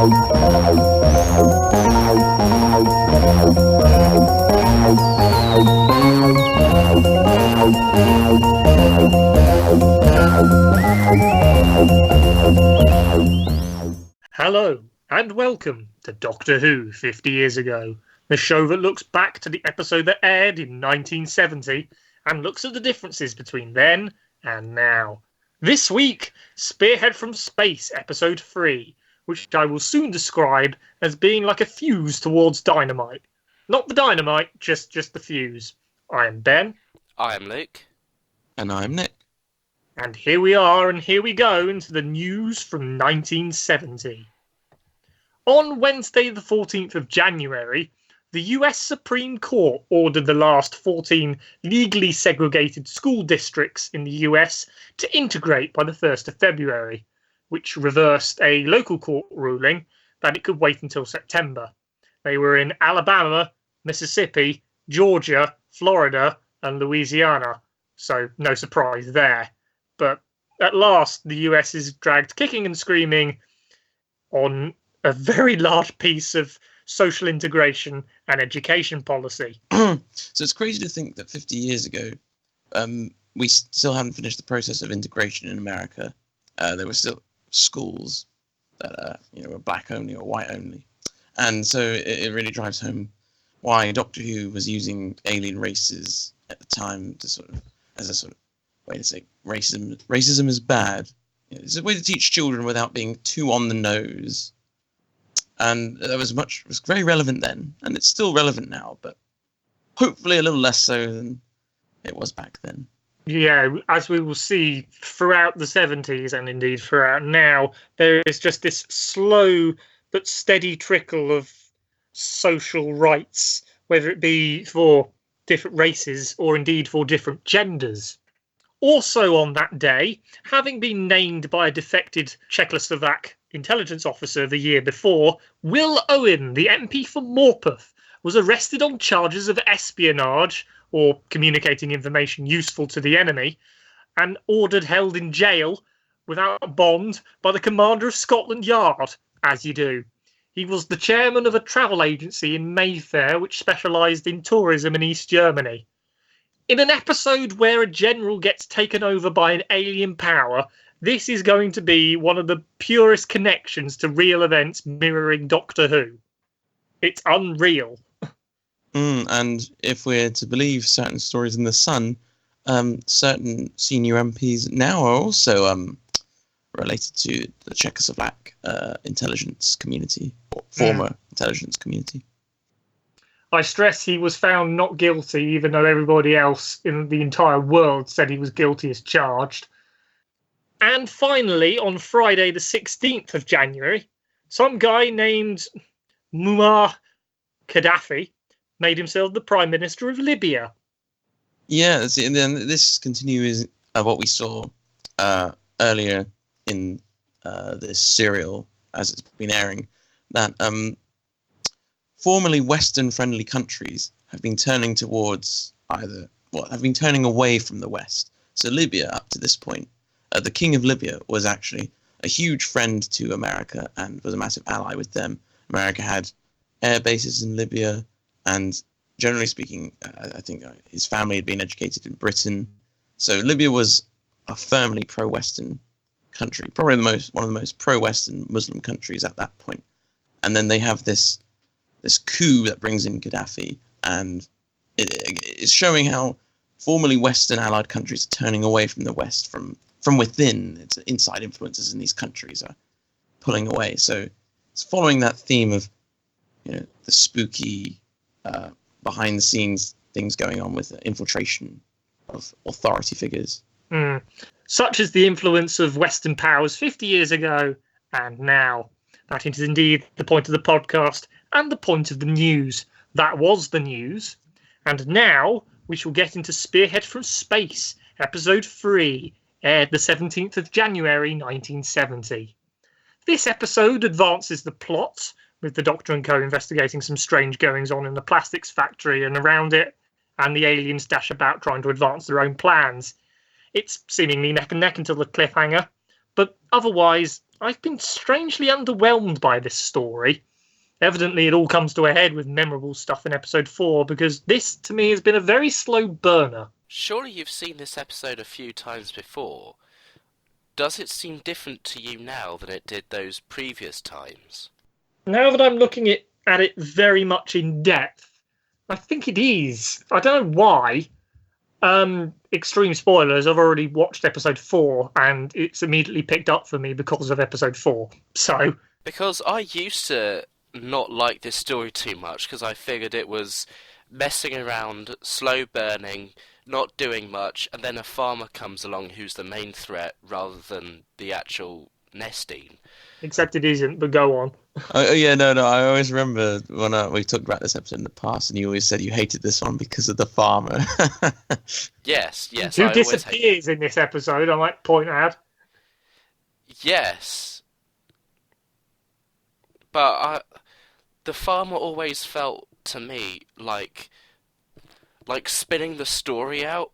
Hello, and welcome to Doctor Who 50 Years Ago, the show that looks back to the episode that aired in 1970 and looks at the differences between then and now. This week, Spearhead from Space, Episode 3, which I will soon describe as being like a fuse towards Dynamite. Not the dynamite, just the fuse. I am Ben. I am Luke. And I'm Nick. And here we are, and here we go into the news from 1970. On Wednesday, the 14th of January, the US Supreme Court ordered the last 14 legally segregated school districts in the US to integrate by the 1st of February, which reversed a local court ruling that it could wait until September. They were in Alabama, Mississippi, Georgia, Florida, and Louisiana, so no surprise there. But at last, the US is dragged kicking and screaming on a very large piece of social integration and education policy. So it's crazy to think that 50 years ago, we still haven't finished the process of integration in America. There were still schools that were black only or white only. And so it really drives home why Doctor Who was using alien races at the time to as a way to say racism is bad. It's a way to teach children without being too on the nose. And that was very relevant then, and it's still relevant now, but hopefully a little less so than it was back then. Yeah, as we will see throughout the 70s and indeed throughout now, there is just this slow but steady trickle of social rights, whether it be for different races or indeed for different genders. Also on that day, having been named by a defected Czechoslovak intelligence officer the year before, Will Owen, the MP for Morpeth, was arrested on charges of espionage, or communicating information useful to the enemy, and ordered held in jail without bond by the commander of Scotland Yard, as you do. He was the chairman of a travel agency in Mayfair which specialised in tourism in East Germany. In an episode where a general gets taken over by an alien power, this is going to be one of the purest connections to real events mirroring Doctor Who. It's unreal. And if we're to believe certain stories in The Sun, certain senior MPs now are also related to the Czechoslovak intelligence community, or former intelligence community. I stress he was found not guilty, even though everybody else in the entire world said he was guilty as charged. And finally, on Friday the 16th of January, some guy named Muammar Gaddafi made himself the Prime Minister of Libya. Yeah, and then this continues what we saw earlier in this serial, as it's been airing, that formerly Western-friendly countries have been turning have been turning away from the West. So Libya, up to this point, the King of Libya was actually a huge friend to America and was a massive ally with them. America had air bases in Libya, and generally speaking, I think his family had been educated in Britain. So Libya was a firmly pro-Western country, probably one of the most pro-Western Muslim countries at that point. And then they have this coup that brings in Gaddafi, and it's showing how formerly Western allied countries are turning away from the West from within. It's inside influences in these countries are pulling away. So it's following that theme of the spooky behind the scenes things going on with infiltration of authority figures. Such is the influence of Western powers 50 years ago and now. That is indeed the point of the podcast and the point of the news. That was the news. And now we shall get into Spearhead from Space, Episode 3, aired the 17th of January 1970. This episode advances the plot, with the Doctor and co investigating some strange goings-on in the plastics factory and around it, and the aliens dash about trying to advance their own plans. It's seemingly neck and neck until the cliffhanger, but otherwise, I've been strangely underwhelmed by this story. Evidently, it all comes to a head with memorable stuff in episode 4, because this, to me, has been a very slow burner. Surely you've seen this episode a few times before. Does it seem different to you now than it did those previous times? Now that I'm looking at it very much in depth, I think it is. I don't know why. Extreme spoilers, I've already watched episode 4, and it's immediately picked up for me because of episode 4. So... Because I used to not like this story too much, because I figured it was messing around, slow burning, not doing much, and then a farmer comes along who's the main threat rather than the actual nesting. Except it isn't, but go on. Oh yeah, no. I always remember when we talked about this episode in the past, and you always said you hated this one because of the farmer. Yes. Who disappears in this episode, I might point out. Yes. But the farmer always felt to me like spinning the story out,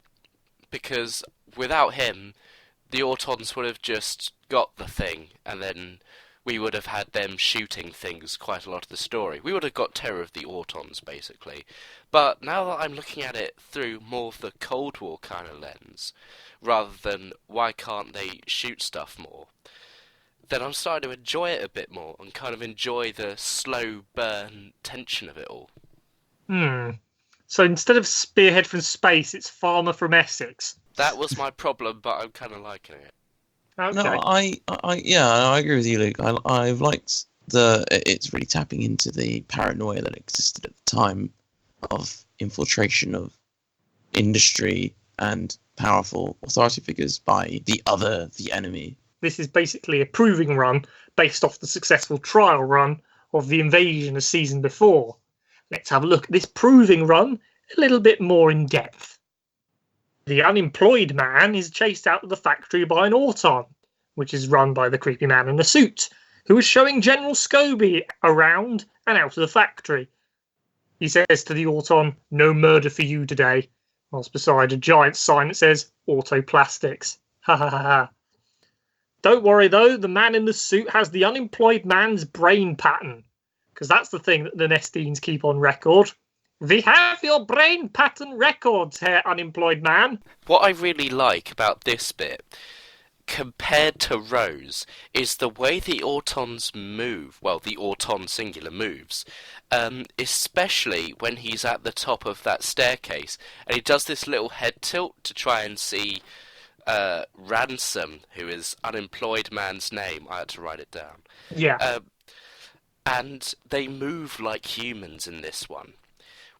because without him, the Autons would have just got the thing, and then we would have had them shooting things quite a lot of the story. We would have got Terror of the Autons, basically. But now that I'm looking at it through more of the Cold War kind of lens, rather than why can't they shoot stuff more, then I'm starting to enjoy it a bit more, and kind of enjoy the slow burn tension of it all. So instead of Spearhead from space, it's Farmer from Essex. That was my problem, but I'm kind of liking it. Okay. No, I agree with you, Luke. I've liked it's really tapping into the paranoia that existed at the time of infiltration of industry and powerful authority figures by the enemy. This is basically a proving run based off the successful trial run of the invasion a season before. Let's have a look at this proving run a little bit more in depth. The Unemployed Man is chased out of the factory by an Auton, which is run by the creepy man in the suit, who is showing General Scobie around and out of the factory. He says to the Auton, "No murder for you today," whilst beside a giant sign that says Auto Plastics. Ha ha ha ha. Don't worry though, the man in the suit has the Unemployed Man's brain pattern, because that's the thing that the Nestines keep on record. We have your brain pattern records, Herr Unemployed Man. What I really like about this bit, compared to Rose, is the way the Autons move. Well, the Auton singular moves. Especially when he's at the top of that staircase, and he does this little head tilt to try and see Ransom, who is Unemployed Man's name. I had to write it down. Yeah. And they move like humans in this one.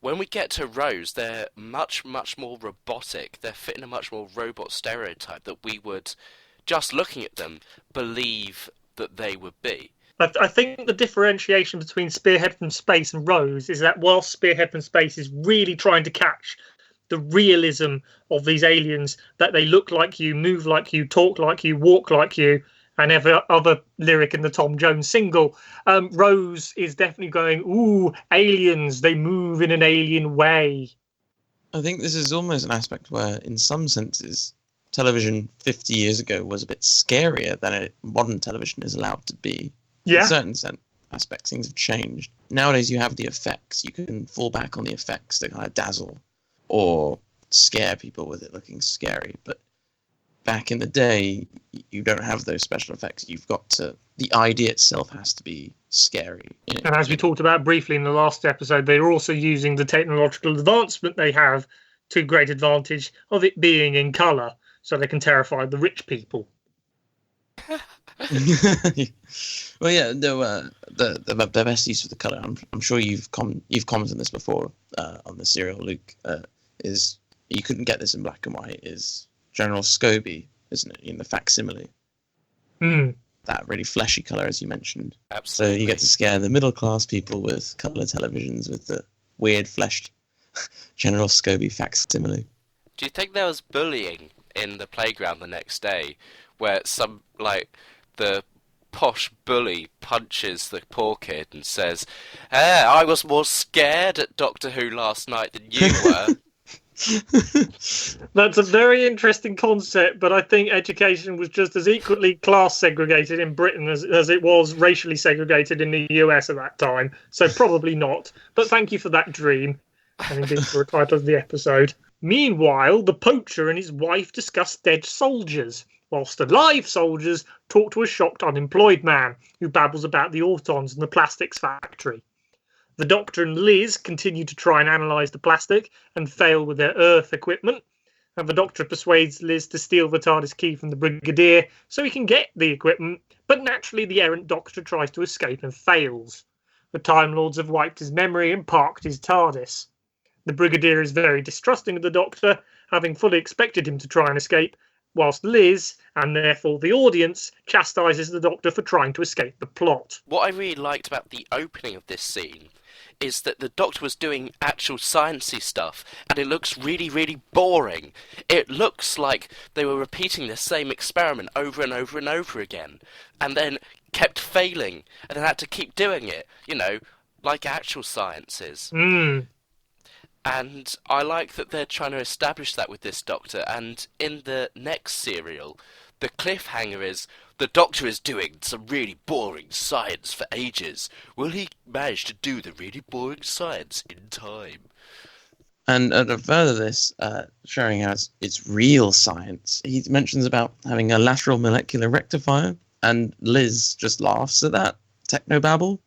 When we get to Rose, they're much, much more robotic. They're fitting a much more robot stereotype that we would, just looking at them, believe that they would be. I think the differentiation between Spearhead from Space and Rose is that while Spearhead from Space is really trying to catch the realism of these aliens, that they look like you, move like you, talk like you, walk like you, and every other lyric in the Tom Jones single, Rose is definitely going, ooh, aliens, they move in an alien way. I think this is almost an aspect where, in some senses, television 50 years ago was a bit scarier than modern television is allowed to be. Yeah. In certain aspects, things have changed. Nowadays, you have the effects. You can fall back on the effects to kind of dazzle or scare people with it looking scary. But back in the day, you don't have those special effects. You've got to... The idea itself has to be scary. And as we talked about briefly in the last episode, they're also using the technological advancement they have to great advantage of it being in colour, so they can terrify the rich people. Well, yeah, no, the best use of the colour, I'm sure you've commented on this before on the serial, Luke, is you couldn't get this in black and white, is General Scobie, isn't it, in the facsimile? That really fleshy colour, as you mentioned. Absolutely. So you get to scare the middle-class people with colour televisions with the weird fleshed General Scobie facsimile. Do you think there was bullying in the playground the next day, where the posh bully punches the poor kid and says, "Hey, I was more scared at Doctor Who last night than you were." That's a very interesting concept, but I think education was just as equally class segregated in Britain as it was racially segregated in the US at that time. So probably not. But thank you for that dream, and indeed for the title of the episode. Meanwhile, the poacher and his wife discuss dead soldiers, whilst alive soldiers talk to a shocked unemployed man who babbles about the Autons and the plastics factory. The Doctor and Liz continue to try and analyse the plastic and fail with their Earth equipment, and the Doctor persuades Liz to steal the TARDIS key from the Brigadier so he can get the equipment, but naturally the errant Doctor tries to escape and fails. The Time Lords have wiped his memory and parked his TARDIS. The Brigadier is very distrusting of the Doctor, having fully expected him to try and escape, whilst Liz, and therefore the audience, chastises the Doctor for trying to escape the plot. What I really liked about the opening of this scene is that the Doctor was doing actual sciencey stuff, and it looks really, really boring. It looks like they were repeating the same experiment over and over and over again, and then kept failing, and then had to keep doing it, like actual science is. And I like that they're trying to establish that with this Doctor, and in the next serial, the cliffhanger is, the Doctor is doing some really boring science for ages. Will he manage to do the really boring science in time? And further this, showing as it's real science, he mentions about having a lateral molecular rectifier, and Liz just laughs at that technobabble.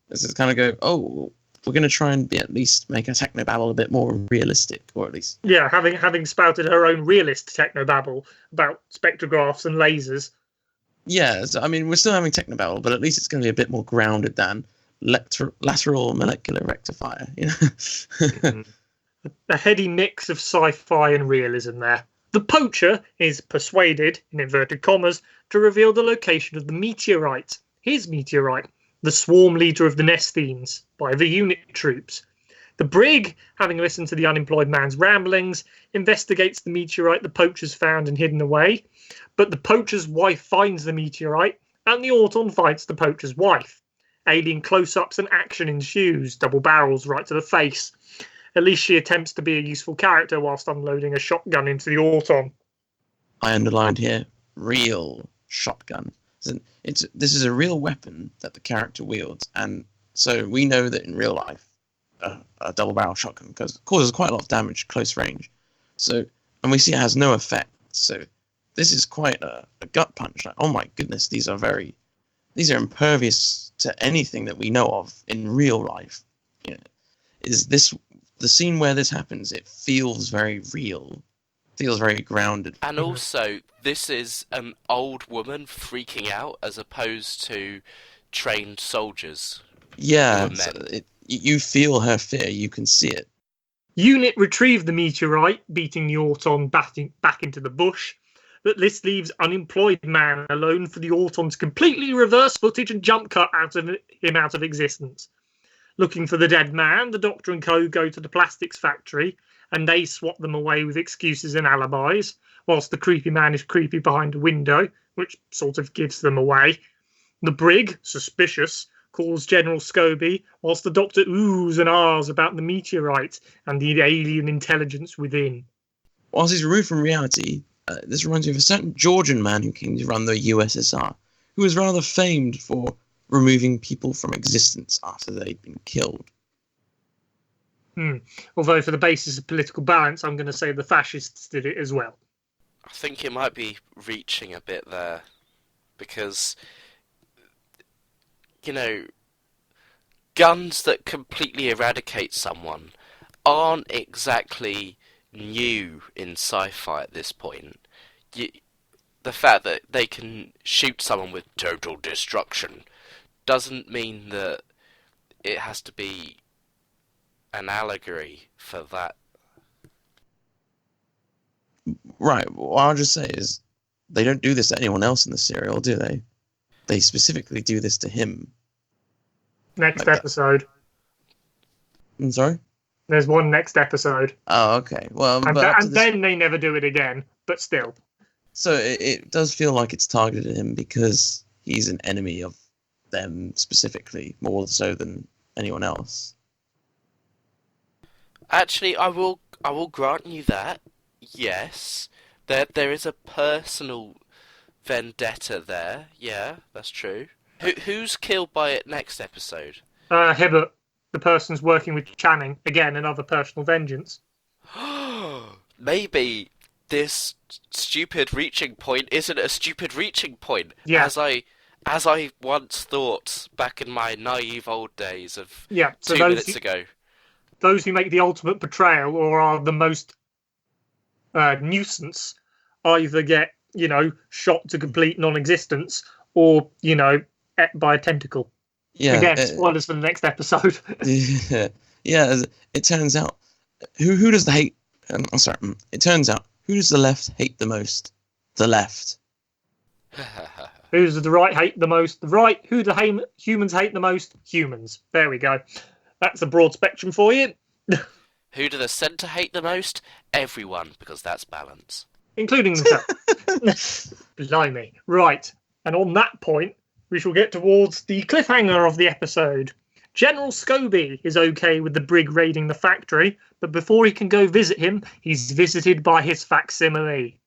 This is kind of go, oh, we're going to try and at least make a technobabble a bit more realistic, or at least... Yeah, having spouted her own realist technobabble about spectrographs and lasers. Yeah, so, I mean, we're still having technobabble, but at least it's going to be a bit more grounded than lateral molecular rectifier, A heady mix of sci-fi and realism there. The poacher is persuaded, in inverted commas, to reveal the location of the meteorite, his meteorite, the swarm leader of the Nesthenes, by the unit troops. The brig, having listened to the unemployed man's ramblings, investigates the meteorite the poacher's found and hidden away, but the poacher's wife finds the meteorite, and the Auton fights the poacher's wife. Alien close-ups and action ensues, double barrels right to the face. At least she attempts to be a useful character whilst unloading a shotgun into the Auton. I underlined here, real shotgun. This is a real weapon that the character wields, and so we know that in real life, a double-barrel shotgun causes quite a lot of damage close range. So, and we see it has no effect. So, this is quite a gut punch. Like, oh my goodness, these are impervious to anything that we know of in real life. Is this the scene where this happens? It feels very real. Feels very grounded. And also, this is an old woman freaking out as opposed to trained soldiers. Yeah, you feel her fear, you can see it. Unit retrieve the meteorite, beating the Auton back into the bush, but this leaves Unemployed Man alone for the Auton's completely reverse footage and jump cut out of existence. Looking for the dead man, the Doctor and co go to the plastics factory, and they swat them away with excuses and alibis, whilst the creepy man is creepy behind a window, which sort of gives them away. The brig, suspicious, calls General Scobie, whilst the Doctor oohs and ahs about the meteorite and the alien intelligence within. Whilst he's removed from reality, this reminds me of a certain Georgian man who came to run the USSR, who was rather famed for removing people from existence after they'd been killed. Although for the basis of political balance, I'm going to say the fascists did it as well. I think it might be reaching a bit there, because, guns that completely eradicate someone aren't exactly new in sci-fi at this point. The fact that they can shoot someone with total destruction doesn't mean that it has to be an allegory for that. Right, what I'll just say is, they don't do this to anyone else in the serial, do they? They specifically do this to him. Next episode. I'm sorry? There's one next episode. Oh, okay. Well, and then they never do it again, but still. So it does feel like it's targeted at him because he's an enemy of them specifically, more so than anyone else. Actually, I will I will grant you that. Yes, there is a personal vendetta there. Yeah, that's true. Who's killed by it next episode? Hibbert, the person's working with Channing. Again, another personal vengeance. Maybe this stupid reaching point isn't a stupid reaching point, Yeah. as I once thought back in my naive old days of Yeah, so 2 minutes ago. Those who make the ultimate betrayal or are the most nuisance either get, shot to complete non-existence or, ate by a tentacle. Yeah. Again, spoilers for the next episode. Yeah. It turns out, who does the hate? I'm sorry. It turns out, who does the left hate the most? The left. Who does the right hate the most? The right. Who do humans hate the most? Humans. There we go. That's a broad spectrum for you. Who do the centre hate the most? Everyone, because that's balance. Including themselves. Blimey. Right. And on that point, we shall get towards the cliffhanger of the episode. General Scobie is okay with the brig raiding the factory, but before he can go visit him, he's visited by his facsimile.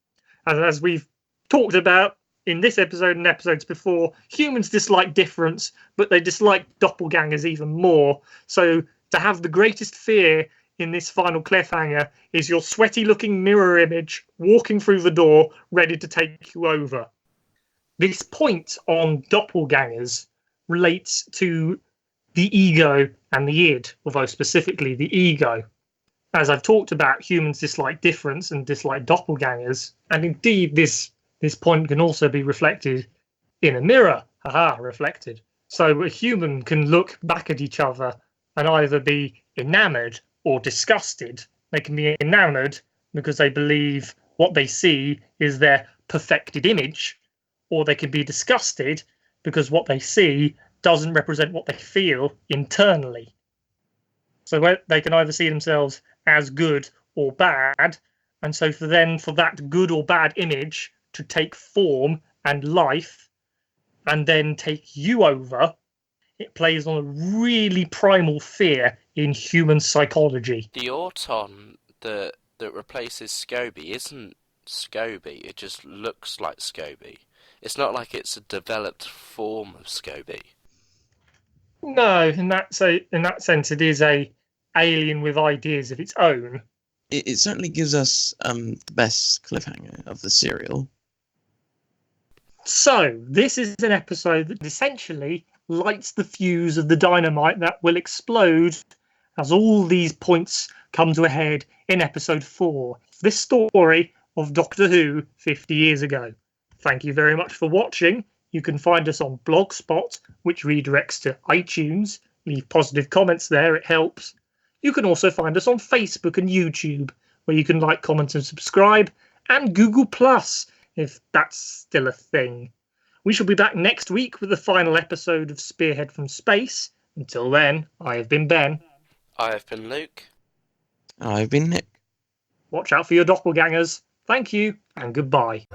As we've talked about in this episode and episodes before, humans dislike difference, but they dislike doppelgangers even more. So to have the greatest fear in this final cliffhanger is your sweaty-looking mirror image walking through the door, ready to take you over. This point on doppelgangers relates to the ego and the id, although specifically the ego. As I've talked about, humans dislike difference and dislike doppelgangers, and indeed this point can also be reflected in a mirror. Haha, reflected. So a human can look back at each other and either be enamoured or disgusted. They can be enamoured because they believe what they see is their perfected image, or they can be disgusted because what they see doesn't represent what they feel internally. So they can either see themselves as good or bad, and so for that good or bad image to take form and life and then take you over, it plays on a really primal fear in human psychology. The Auton that replaces Scobie isn't Scobie, it just looks like Scobie. It's not like it's a developed form of Scobie. No, in that sense, it is a alien with ideas of its own. It certainly gives us the best cliffhanger of the serial. So, this is an episode that essentially lights the fuse of the dynamite that will explode as all these points come to a head in episode 4. This story of Doctor Who 50 years ago. Thank you very much for watching. You can find us on Blogspot, which redirects to iTunes. Leave positive comments there, it helps. You can also find us on Facebook and YouTube, where you can like, comment and subscribe, and Google+, if that's still a thing. We shall be back next week with the final episode of Spearhead from Space. Until then, I have been Ben. I have been Luke. I've been Nick. Watch out for your doppelgangers. Thank you, and goodbye.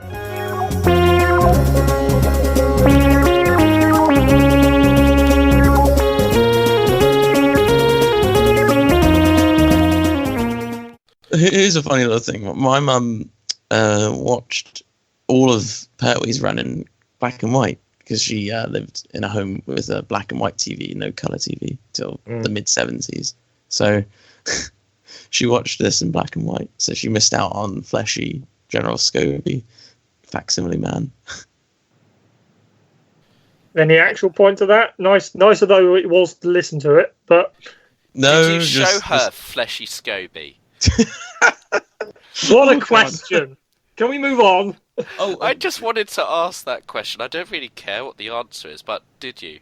Here's a funny little thing. My mum watched all of Pertwee's run in black and white because she lived in a home with a black and white TV, no colour TV, till the mid-70s. So she watched this in black and white. So she missed out on Fleshy, General Scobie, Facsimile Man. Any actual point to that? Nicer though it was to listen to it, but... No, did you show her Fleshy Scobie? What a question! Can we move on? I just wanted to ask that question. I don't really care what the answer is, but did you?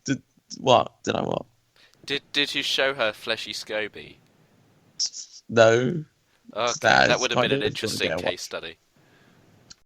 Did I what? Did you show her Fleshy Scobie? No. Okay, that would have been an interesting case study.